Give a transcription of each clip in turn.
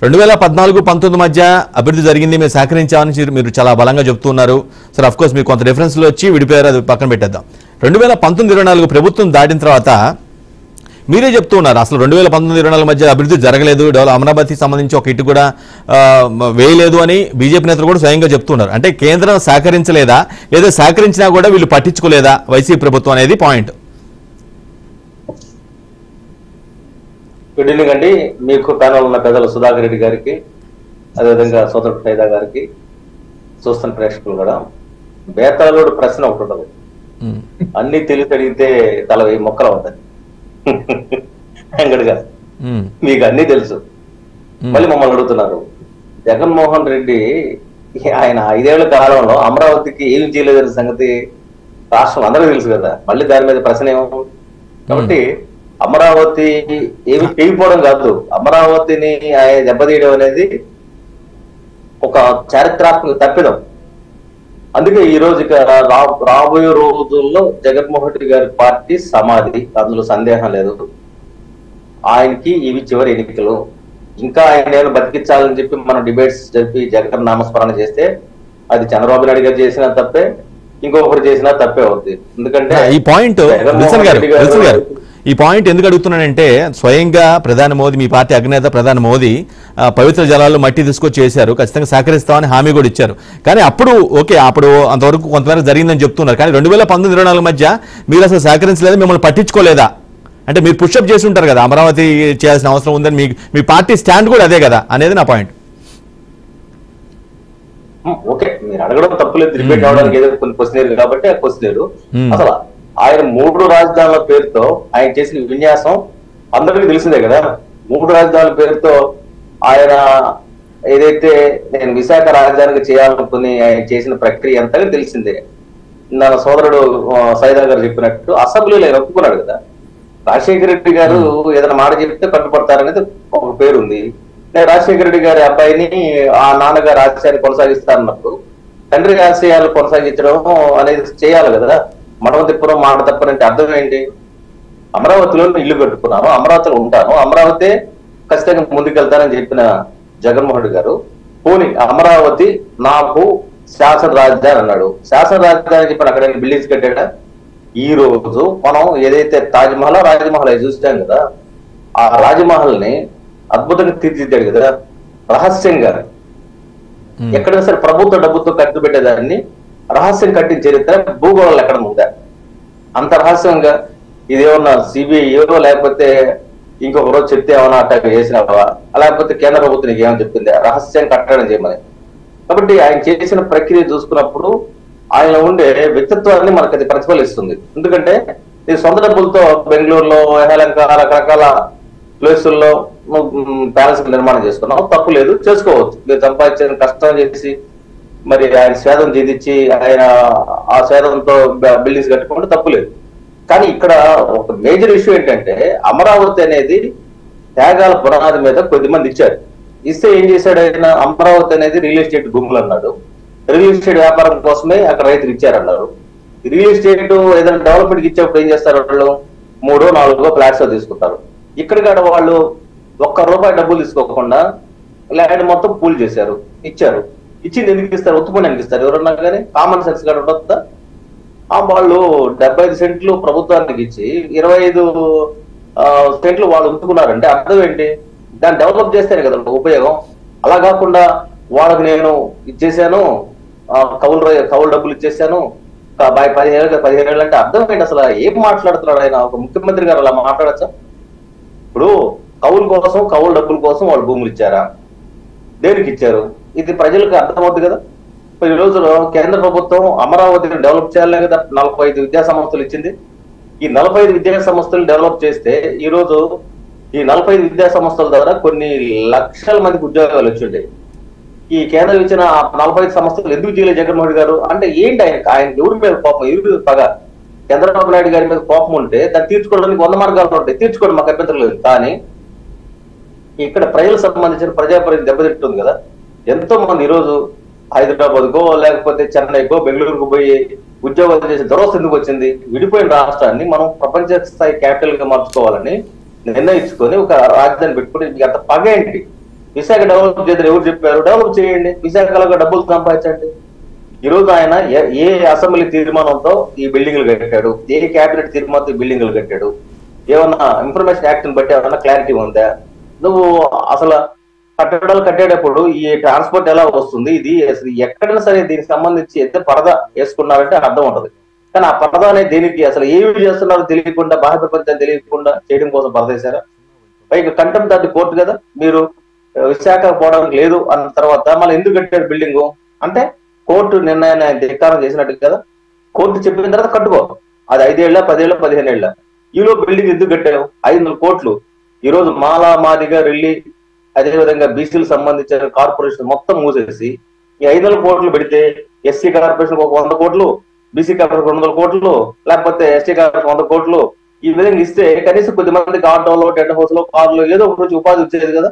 2014-19 మధ్య అభివృద్ధి జరిగింది, మేము సహకరించామని మీరు చాలా బలంగా చెప్తున్నారు. సరే, అఫ్ కోర్స్ మీరు కొంత డిఫరెన్స్లో వచ్చి విడిపోయారు, అది పక్కన పెట్టేద్దాం. 2019-24 ప్రభుత్వం దాటిన తర్వాత మీరే చెప్తూ ఉన్నారు అసలు 2019-24 మధ్య అభివృద్ధి జరగలేదు, అమరావతికి సంబంధించి ఒక ఇటు కూడా వేయలేదు అని బీజేపీ నేతలు కూడా స్వయంగా చెప్తున్నారు. అంటే కేంద్రం సహకరించలేదా, లేదా సహకరించినా కూడా వీళ్ళు పట్టించుకోలేదా వైసీపీ ప్రభుత్వం అనేది పాయింట్. గుడ్ ఈవినింగ్ అండి. మీకు ప్యానల్ ఉన్న పెద్దలు సుధాకర్ రెడ్డి గారికి, అదేవిధంగా సోదరుడు ఫైదా గారికి, చూస్తున్న ప్రేక్షకులు కూడా. బేతాళుడు ప్రశ్న ఒకటి ఉండదు, అన్ని తెలిసి అడిగితే తల 1000 మొక్కలు అవుతాయి. వెంకట్ గారు, మీకు అన్ని తెలుసు, మళ్ళీ మమ్మల్ని అడుగుతున్నారు. జగన్మోహన్ రెడ్డి ఆయన 5 ఏళ్ల కాలంలో అమరావతికి ఏమి చేయలేదనే సంగతి రాష్ట్రం అందరికీ తెలుసు కదా, మళ్ళీ దాని మీద ప్రశ్న ఏమో. కాబట్టి అమరావతి ఏమి చేయకపోవడం కాదు, అమరావతిని ఆయన దెబ్బతీయడం అనేది ఒక చారిత్రాత్మక తప్పిదం. అందుకే ఈ రోజు ఇక రాబోయే రోజుల్లో జగన్మోహన్ రెడ్డి గారి పార్టీ సమాధి, అందులో సందేహం లేదు. ఆయనకి ఇవి చివరి ఎన్నికలు. ఇంకా ఆయన బతికించాలని చెప్పి మనం డిబేట్స్ చెప్పి జగన్ నామస్మరణ చేస్తే అది చంద్రబాబు నాయుడు గారు చేసినా తప్పే, ఇంకొకరు చేసినా తప్పే అవుతుంది. ఎందుకంటే ఈ పాయింట్ ఎందుకు అడుగుతున్నానంటే, స్వయంగా ప్రధాని మోదీ, మీ పార్టీ అగ్రనేత ప్రధాని మోదీ పవిత్ర జలాల్లో మట్టి తీసుకొచ్చి చేశారు, ఖచ్చితంగా సహకరిస్తామని హామీ కూడా ఇచ్చారు. కానీ అప్పుడు ఓకే, అప్పుడు అంతవరకు కొంతవరకు జరిగిందని చెప్తున్నారు. కానీ 2019-24 మధ్య మీరు అసలు సహకరించలేదా, మిమ్మల్ని పట్టించుకోలేదా? అంటే మీరు పుషప్ చేసి ఉంటారు కదా, అమరావతి చేయాల్సిన అవసరం ఉందని, మీ పార్టీ స్టాండ్ కూడా అదే కదా అనేది నా పాయింట్. ఓకే, మీరు అడగడం తప్పులేదు, డిబేట్ అవడానికి ఏదో కొన్ని క్వశ్చన్ కాబట్టి ఆ క్వశ్చన్ అసలు ఆయన 3 రాజధానుల పేరుతో ఆయన చేసిన విన్యాసం అందరికీ తెలిసిందే కదా. 3 రాజధానుల పేరుతో ఆయన ఏదైతే నేను విశాఖ రాజధానికి చేయాలనుకుని ఆయన చేసిన ప్రక్రియ అంతగా తెలిసిందే. నా సోదరుడు సైదా గారు చెప్పినట్టు అసెంబ్లీలో ఆయన ఒప్పుకున్నాడు కదా. రాజశేఖర రెడ్డి గారు ఏదైనా మాట చెప్తే కట్టుబడతారనేది ఒక పేరు ఉంది. నేను రాజశేఖర రెడ్డి గారి అబ్బాయిని ఆ నాన్నగారు ఆశయాన్ని కొనసాగిస్తారన్నప్పుడు తండ్రి ఆశయాలు కొనసాగించడం అనేది చేయాలి కదా. మనం తిప్పడం మాట తప్పనంటే అర్థం ఏంటి? అమరావతిలో ఇల్లు కట్టుకున్నాను, అమరావతిలో ఉంటాను, అమరావతి ఖచ్చితంగా ముందుకెళ్తానని చెప్పిన జగన్మోహన్ రెడ్డి గారు పోనీ అమరావతి నాకు శాసన రాజధాని అన్నాడు. శాసన రాజధాని చెప్పిన అక్కడ బిల్డింగ్స్ కట్టాడా? ఈ రోజు మనం ఏదైతే తాజ్మహల్ రాజమహల్ చూసాం కదా, ఆ రాజమహల్ ని అద్భుతంగా తీర్చిదిద్దాడు కదా రహస్యంగా. ఎక్కడైనా సరే ప్రభుత్వ డబ్బుతో ఖర్చు పెట్టేదాన్ని రహస్యం కట్టిన చరిత్ర భూగోళాలు ఎక్కడ ఉందా? అంత రహస్యంగా ఇదేమన్నా సిబిఐ లేకపోతే ఇంకొక రోజు చెప్తే ఏమన్నా అట్లా చేసినావా, లేకపోతే కేంద్ర ప్రభుత్వం నీకు ఏమని చెప్పింది రహస్యం కట్టడం చేయమని. కాబట్టి ఆయన చేసిన ప్రక్రియ చూసుకున్నప్పుడు ఆయన ఉండే వ్యక్తిత్వాన్ని మనకు అది ప్రతిఫలిస్తుంది. ఎందుకంటే ఈ సొంత డబ్బులతో బెంగళూరులో, యెహలంక, రకరకాల ప్లేసుల్లో ప్యాలెస్ నిర్మాణం చేసుకున్నాం, తప్పు లేదు, చేసుకోవచ్చు. మీరు సంపాదించిన కష్టం చేసి మరి ఆయన స్వేదం చేదిచ్చి ఆయన ఆ స్వేదంతో బిల్డింగ్స్ కట్టుకుంటే తప్పులేదు. కానీ ఇక్కడ ఒక మేజర్ ఇష్యూ ఏంటంటే అమరావతి అనేది త్యాగాల పునాది మీద కొద్దిమంది ఇచ్చారు. ఇస్తే ఏం చేశాడు ఆయన? అమరావతి అనేది రియల్ ఎస్టేట్ భూములు అన్నాడు. రియల్ ఎస్టేట్ వ్యాపారం కోసమే అక్కడ రైతులు ఇచ్చారన్నారు. రియల్ ఎస్టేట్ ఏదైనా డెవలప్మెంట్కి ఇచ్చేప్పుడు ఏం చేస్తారు? వాళ్ళు 3-4 ఫ్లాట్స్ తీసుకుంటారు. ఇక్కడ వాళ్ళు ₹1 డబ్బులు తీసుకోకుండా ల్యాండ్ మొత్తం పూల్ చేశారు, ఇచ్చారు. ఇచ్చింది ఎందుకు ఇస్తారు? ఒత్తుపడానికి ఇస్తారు. ఎవరన్నా కానీ కామన్ సెన్స్ గా ఉండొద్దా? వాళ్ళు 75 సెంట్లు ప్రభుత్వానికి ఇచ్చి 25 సెంట్లు వాళ్ళు ఉంచుకున్నారంటే అర్థం ఏంటి? దాన్ని డెవలప్ చేస్తేనే కదా ఉపయోగం. అలా కాకుండా వాళ్ళకి నేను ఇచ్చేసాను, కౌలు డబ్బులు ఇచ్చేసాను, 15 ఏళ్ళు అంటే అర్థం ఏంటి? అసలు ఏం మాట్లాడుతున్నాడు ఆయన? ఒక ముఖ్యమంత్రి గారు అలా మాట్లాడచ్చా? ఇప్పుడు కౌలు కోసం, కౌలు డబ్బుల కోసం వాళ్ళు భూములు ఇచ్చారా? దేనికి ఇచ్చారు? ఇది ప్రజలకు అర్థమవుతుంది కదా. ఈ రోజులో కేంద్ర ప్రభుత్వం అమరావతిని డెవలప్ చేయాలనే కదా 45 విద్యా సంస్థలు ఇచ్చింది. ఈ 45 విద్యా సంస్థలు డెవలప్ చేస్తే ఈ రోజు ఈ 45 విద్యా సంస్థల ద్వారా కొన్ని లక్షల మందికి ఉద్యోగాలు వచ్చింటాయి. ఈ కేంద్రం ఇచ్చిన 45 సంస్థలు ఎందుకు చేయలేదు జగన్మోహన్ రెడ్డి గారు? అంటే ఏంటి ఆయన ఎవరి మీద కోపం, ఎవరి పగ? చంద్రబాబు నాయుడు గారి మీద కోపం ఉంటే దాన్ని తీర్చుకోవడానికి 100 మార్గాలు ఉంటాయి, తీర్చుకోవడం మాకు అభ్యంతరం లేదు. కానీ ఇక్కడ ప్రజలకు సంబంధించిన ప్రజాపరిధి దెబ్బతింటుంది కదా. ఎంతో మంది ఈరోజు హైదరాబాద్కో లేకపోతే చెన్నైకో బెంగళూరుకు పోయి ఉద్యోగాలు చేసే దురవస్థ ఎందుకు వచ్చింది? విడిపోయిన రాష్ట్రాన్ని మనం ప్రపంచ స్థాయి క్యాపిటల్ గా మార్చుకోవాలని నిర్ణయించుకొని ఒక రాజధాని పెట్టుకుని అంత పగ ఏంటి? విశాఖ డెవలప్ చేద్దరు ఎవరు చెప్పారు? డెవలప్ చేయండి, విశాఖలో డబ్బులు సంపాదించండి. ఈ రోజు ఆయన ఏ అసెంబ్లీ తీర్మానంతో ఈ బిల్డింగ్లు కట్టాడు, ఏ క్యాబినెట్ తీర్మానంతో ఈ బిల్డింగ్లు కట్టాడు, ఏమన్నా ఇన్ఫర్మేషన్ యాక్ట్ ని బట్టి ఏమన్నా క్లారిటీ ఉందా? నువ్వు అసలు కట్టడాలు కట్టేటప్పుడు ఈ ట్రాన్స్పోర్ట్ ఎలా వస్తుంది, ఇది అసలు ఎక్కడైనా సరే దీనికి సంబంధించి ఎంత పరదా వేసుకున్నారంటే అర్థం ఉంటది. కానీ ఆ పరదా అనేది దేనికి, అసలు ఏమి చేస్తున్నారో తెలియకుండా, బాహ్య ప్రపంచం తెలియకుండా చేయడం కోసం పరదేశారా? పైగా కంటెంప్ట్ ఆఫ్ ది కోర్టు కదా, మీరు విశాఖ పోవడానికి లేదు అన్న తర్వాత మళ్ళీ ఎందుకు కట్టారు బిల్డింగ్ అంటే కోర్టు నిర్ణయాన్ని ఆయన ధిక్కారం చేసినట్టు కదా. కోర్టు చెప్పిన తర్వాత కట్టుకో, అది 5 ఏళ్ళ 10 ఏళ్ళ 15 ఏళ్ళ. ఈలో బిల్డింగ్ ఎందుకు కట్టావు? 500 కోట్లు ఈ రోజు మాలా మాదిగా రెల్లి అదేవిధంగా బీసీలకు సంబంధించిన కార్పొరేషన్ మొత్తం మూసేసి ఈ 500 కోట్లు పెడితే ఎస్సీ కార్పొరేషన్ ఒక 100 కోట్లు, బీసీ కార్పొరేషన్ 200 కోట్లు, లేకపోతే ఎస్టీ కార్పొరేషన్ 100 కోట్లు, ఈ విధంగా ఇస్తే కనీసం కొద్ది మందికి ఆటోలో, టెంట్ హౌస్ లో, కార్లో ఏదో ఒక రోజు ఉపాధి వచ్చేది కదా.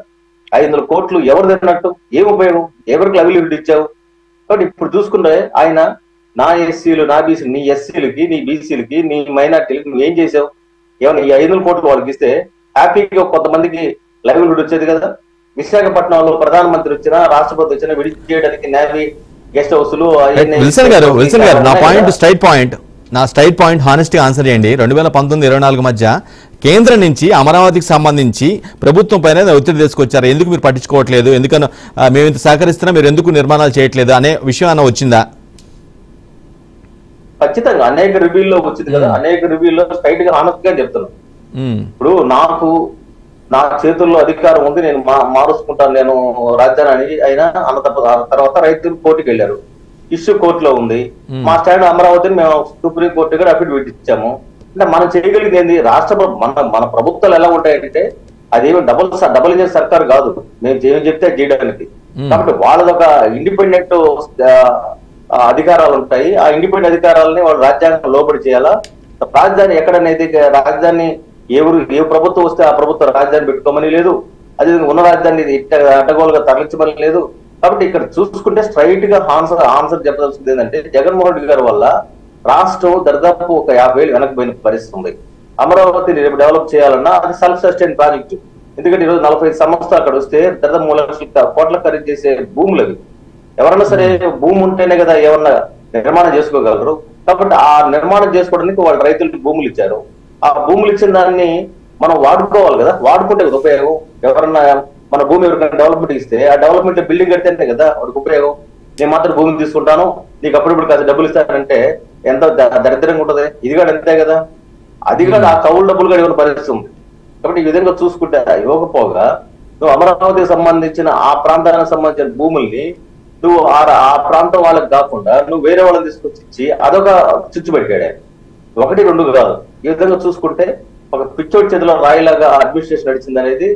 500 కోట్లు ఎవరు తిన్నట్టు? ఏం ఉపయోగం? ఎవరికి లైవ్లీహుడ్ ఇచ్చావు? కాబట్టి ఇప్పుడు చూసుకుంటే ఆయన నా ఎస్సీలు, నా బీసీలు, నీ ఎస్సీలకి, నీ బీసీలకి, నీ మైనార్టీలకి నువ్వేం చేసావు? ఏమన్నా ఈ 500 కోట్లు వాళ్ళకి ఇస్తే హ్యాపీగా కొంతమందికి లైవ్లీహుడ్ వచ్చేది కదా. విశాఖపట్నంలో ప్రధానమంత్రి వచ్చినా, రాష్ట్రపతి వచ్చినా విడిచి చేయడానికి నేవీ గెస్ట్ హౌస్లు విల్సన్ గారు నా పాయింట్ స్ట్రైట్ పాయింట్ హానెస్ట్గా ఆన్సర్ చేయండి. 2019-24 మధ్య కేంద్రం నుంచి అమరావతికి సంబంధించి ప్రభుత్వం పైన ఒత్తిడి తీసుకొచ్చారు. ఎందుకు మీరు పట్టించుకోవట్లేదు, ఎందుకన్నా మేము ఇంత సహకరిస్తున్నా మీరు ఎందుకు నిర్మాణాలు చేయట్లేదు అనే విషయం అన్న వచ్చిందా? ఖచ్చితంగా అనేక రివ్యూల్లో వచ్చింది కదా. అనేక రివ్యూల్లో స్ట్రైట్ గా హానెస్ట్ గా చెప్తున్నాను. ఇప్పుడు నా చేతుల్లో అధికారం ఉంది, నేను మారుసుకుంటాను నేను రాజధాని అయినా అన్న తర్వాత రైతులు కోర్టుకు వెళ్ళారు. ఇష్యూ కోర్టులో ఉంది. మా స్టాండ్ అమరావతిని మేము సుప్రీం కోర్టు కూడా అఫిడవిట్ ఇచ్చాము. అంటే మనం చేయగలిగింది ఏంది? రాష్ట్ర మన ప్రభుత్వాలు ఎలా ఉంటాయంటే అదేమి డబుల్ ఇంజిన్ సర్కార్ కాదు, మేము ఏం చెప్తే చేయడానికి. కాబట్టి వాళ్ళది ఒక ఇండిపెండెంట్ అధికారాలు ఉంటాయి. ఆ ఇండిపెండెంట్ అధికారాలని వాళ్ళు రాజ్యాంగం లోబడి చేయాలా. రాజధాని ఎక్కడనేది రాజధాని ఏ ప్రభుత్వం వస్తే ఆ ప్రభుత్వం రాజధాని పెట్టుకోమని లేదు, అదేవిధంగా ఉన్న రాజధాని అడ్డగోలుగా తరలించమని లేదు. కాబట్టి ఇక్కడ చూసుకుంటే స్ట్రైట్ గా ఆన్సర్ చెప్పదలుచుకుంది ఏంటంటే జగన్మోహన్ రెడ్డి గారి వల్ల రాష్ట్రం దాదాపు ఒక 50 ఏళ్ళు వెనకపోయిన పరిస్థితి ఉంది. అమరావతిని రేపు డెవలప్ చేయాలన్నా అది సెల్ఫ్ సస్టైన్ ప్రాజెక్టు. ఎందుకంటే ఈరోజు 45 సంవత్సరాలు అక్కడ వస్తే దాదాపు 3 లక్షల కోట్ల ఖరీదు చేసే భూములు అవి. ఎవరన్నా సరే భూమి ఉంటేనే కదా ఏమన్నా నిర్మాణం చేసుకోగలరు. కాబట్టి ఆ నిర్మాణం చేసుకోవడానికి వాళ్ళు రైతులకు భూములు ఇచ్చారు. ఆ భూములు ఇచ్చిన దాన్ని మనం వాడుకోవాలి కదా, వాడుకుంటే ఉపయోగం. ఎవరన్నా మన భూమి ఎవరికైనా డెవలప్మెంట్ ఇస్తే ఆ డెవలప్మెంట్ బిల్డింగ్ కడితేనే కదా వాడికి ఉపయోగం. నేను మాత్రం భూమిని తీసుకుంటాను, నీకు అప్పుడప్పుడు కాస్త డబ్బులు ఇస్తానంటే ఎంత దరిద్రంగా ఉంటది. ఇది కూడా అంతే కదా. అది కూడా ఆ కౌలు డబ్బులు కూడా ఇవ్వని పరిస్థితి ఉంది. కాబట్టి ఈ విధంగా చూసుకుంటే ఇవ్వకపోగా నువ్వు అమరావతికి సంబంధించిన ఆ ప్రాంతానికి సంబంధించిన భూముల్ని నువ్వు ఆ ప్రాంతం వాళ్ళకి కాకుండా నువ్వు వేరే వాళ్ళని తీసుకొచ్చి ఇచ్చి అదొక చిచ్చు పెట్టాడు. 1, 2 కాదు. ఈ విధంగా చూసుకుంటే ఒక పిచ్చోడి చేతిలో రాయిలాగా అడ్మినిస్ట్రేషన్ నడిచింది అనేది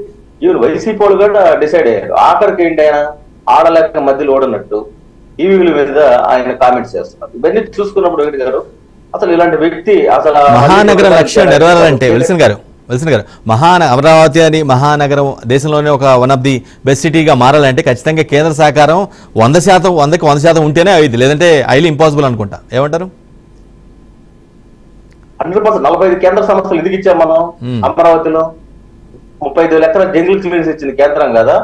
ఈవెన్ వైసీపీ వాళ్ళు కూడా డిసైడ్ అయ్యారు. ఆఖరికి ఏంటి ఆయన ఆడలేక మధ్యలో ఓడనట్టు ఈవీల మీద ఆయన కామెంట్స్ చేస్తున్నారు. ఇవన్నీ చూసుకున్నప్పుడు వెంకట గారు అసలు ఇలాంటి వ్యక్తి అసలు మహానగర లక్ష్యం నెరవేరాలంటే విల్సన్ గారు అమరావతి అని మహానగరం దేశంలోనే ఒక వన్ ఆఫ్ ది బెస్ట్ సిటీగా మారాలంటే ఖచ్చితంగా కేంద్ర సహకారం 100%, 100% ఉంటేనే అయింది, లేదంటే హైలీ ఇంపాసిబుల్ అనుకుంటా. ఏమంటారు? 100%. 45 కేంద్ర సంస్థలు ఎందుకు ఇచ్చాం మనం? అమరావతిలో 35,000 ఎకరాల జంగిల్ క్లియరెన్స్ ఇచ్చింది కేంద్రం కదా,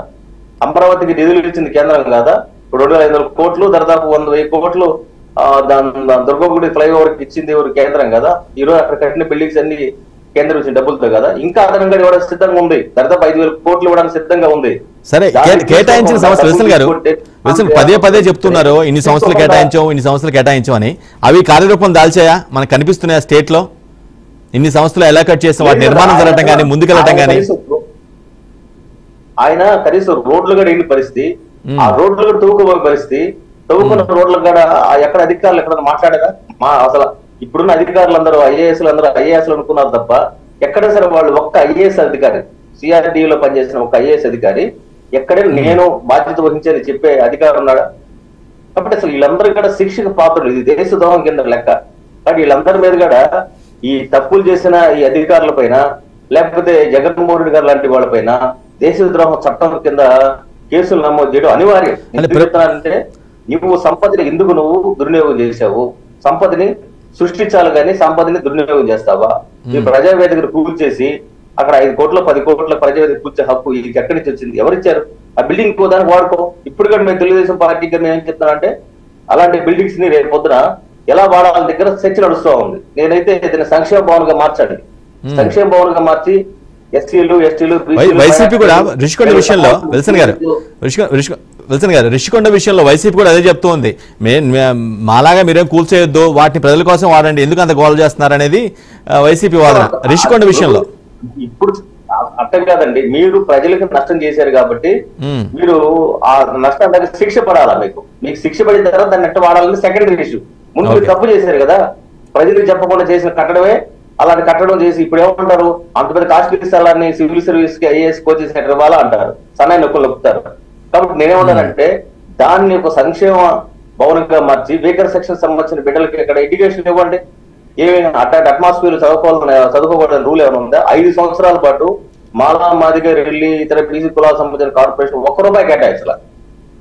అమరావతికి నిధులు ఇచ్చింది కేంద్రం కదా. ఇప్పుడు 2,500 కోట్లు దాదాపు 100,000 కోట్లు దుర్గగుడి ఫ్లైఓవర్ కి ఇచ్చింది ఎవరు? కేంద్రం కదా. ఈ రోజు అక్కడ కట్టిన బిల్డింగ్స్ అన్ని కేంద్రం ఇచ్చిన డబ్బులతో కదా. ఇంకా అదనంగా ఇవ్వడానికి సిద్ధంగా ఉంది, దాదాపు 5,000 కోట్లు ఇవ్వడానికి సిద్ధంగా ఉంది. సరే, కేటాయించిన సంస్థలు విల్సన్ గారు పదే చెప్తున్నారు ఇన్ని సంస్థలు కేటాయించాం అని. అవి కార్యరూపం దాల్చాయా? మనకు కనిపిస్తున్నాయా స్టేట్ లో? ఇన్ని సంస్థలు ఎలా కట్ చేస్తాం, వాటి నిర్మాణం జరగటం కానీ ముందుకెళ్ళటం కానీ. ఆయన కనీసం రోడ్లు కూడా వెళ్ళిన పరిస్థితి, ఆ రోడ్లు కూడా తవ్వుకోబోయే పరిస్థితి, తవ్వుకున్న రోడ్లు కూడా ఎక్కడ అధికారులు ఎక్కడ మాట్లాడగా అసలు ఇప్పుడున్న అధికారులందరూ ఐఏఎస్లు అనుకున్నారు తప్ప ఎక్కడ సరే వాళ్ళు ఒక్క ఐఏఎస్ అధికారి, సిఆర్డీలో పనిచేసిన ఒక ఐఏఎస్ అధికారి ఎక్కడైనా నేను బాధ్యత వహించని చెప్పే అధికారం ఉన్నాడా? కాబట్టి అసలు వీళ్ళందరూ కూడా శిక్షకు పాత్రలు. ఇది దేశద్రోహం కింద లెక్క. కాబట్టి వీళ్ళందరి మీద కూడా ఈ తప్పులు చేసిన ఈ అధికారుల పైన లేకపోతే జగన్మోహన్ రెడ్డి గారు లాంటి వాళ్ళ పైన దేశద్రోహం చట్టం కింద కేసులు నమోదు చేయడం అనివార్యం. అంటే నువ్వు సంపదని ఎందుకు నువ్వు దుర్వినియోగం చేశావు? సంపదని సృష్టించాలి కానీ సంపదని దుర్వినియోగం చేస్తావా? ఈ ప్రజావేదికను కూల్చేసి అక్కడ 5 కోట్ల 10 కోట్ల ప్రజావేదిక కూర్చే హక్కు ఇది ఎక్కడి నుంచి వచ్చింది? ఎవరిచ్చారు? ఆ బిల్డింగ్ దానికి వాడుకో. ఇప్పుడు కూడా మేము తెలుగుదేశం పార్టీకి మేము ఏం చెప్తానంటే అలాంటి బిల్డింగ్స్ ని రేపు పొద్దున ఎలా వాడాలని దగ్గర చర్చ నడుస్తూ ఉంది. నేనైతే దీన్ని సంక్షేమ భవన్ గా మార్చండి, సంక్షేమ భవన్ గా మార్చి ఎస్సీలు ఎస్టీలు వైసీపీ కూడా రిషికొండ విషయంలో విల్సన్ గారు రిషికొండ విషయంలో వైసీపీ కూడా అదే చెప్తూ ఉంది. మాలాగా మీరేం కూల్చేయొద్దు, వాటిని ప్రజల కోసం వాడండి, ఎందుకు అంత గోల్ చేస్తున్నారు అనేది వైసీపీ వాదన రిషికొండ విషయంలో. ఇప్పుడు అర్థం కాదండి, మీరు ప్రజలకు నష్టం చేశారు కాబట్టి మీరు ఆ నష్టం దగ్గర శిక్ష పడాలా. మీకు శిక్ష పడిన తర్వాత దాన్ని ఎట్ట వాడాలని సెకండరీ ఇష్యూ. ముందు మీరు తప్పు చేశారు కదా, ప్రజలకు చెప్పకుండా చేసిన కట్టడమే అలాంటి కట్టడం చేసి ఇప్పుడు ఏమంటారు, అంత పెద్ద కాస్ట్లీ స్థలాన్ని సివిల్ సర్వీస్ కి ఐఏఎస్ కోచెస్ ఎక్కడ ఇవ్వాలా అంటారు, సన్నాయి నొక్కులు నొక్కుతారు. కాబట్టి నేనేమన్నానంటే దాన్ని ఒక సంక్షేమ భవనంగా మార్చి వీకర్ సెక్షన్ సంబంధించిన బిడ్డలకి ఇక్కడ ఎడ్యుకేషన్ ఇవ్వండి. ఏమైనా అట్లాంటి అట్మాస్ఫియర్ చదువుకోవాలని రూల్ ఏమైనా ఉందా? 5 సంవత్సరాల పాటు మాలా మాదిగా వెళ్ళి ఇతర బీసీ కులాలకు సంబంధించిన కార్పొరేషన్ ₹1 కేటాయించాల,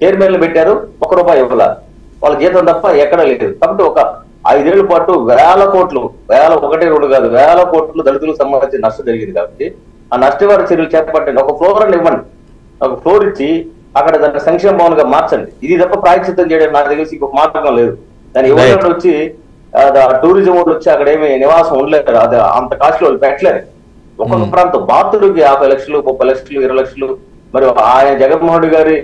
చైర్మన్లు పెట్టారు, ₹1 ఇవ్వాల, వాళ్ళ జీతం తప్ప ఎక్కడ లేదు. కాబట్టి ఒక 5 ఏళ్ల పాటు వేల కోట్లు, 1, 2 కాదు, వేల కోట్లు దళితులకు సంబంధించి నష్టం జరిగింది. కాబట్టి ఆ నష్టవారి చర్యలు చేపట్టండి. ఒక ఫ్లోర్ అని ఇవ్వండి, ఒక ఫ్లోర్ ఇచ్చి అక్కడ దాన్ని సంక్షేమ భవన్ గా మార్చండి. ఇది తప్ప ప్రాయశ్చిత్తం చేయడం నాకు తెలిసి ఇంకొక మార్గం లేదు. దాని ఎవరైనా వచ్చి టూరిజం వాళ్ళు వచ్చి అక్కడ ఏమి నివాసం ఉండలేరు, అది అంత కాస్ట్ వాళ్ళు పెట్టలేరు. ఒక్కొక్క ప్రాంతం బాతుడికి 50 లక్షలు, 30 లక్షలు, 20 లక్షలు. మరి ఆయన జగన్మోహన్ రెడ్డి గారి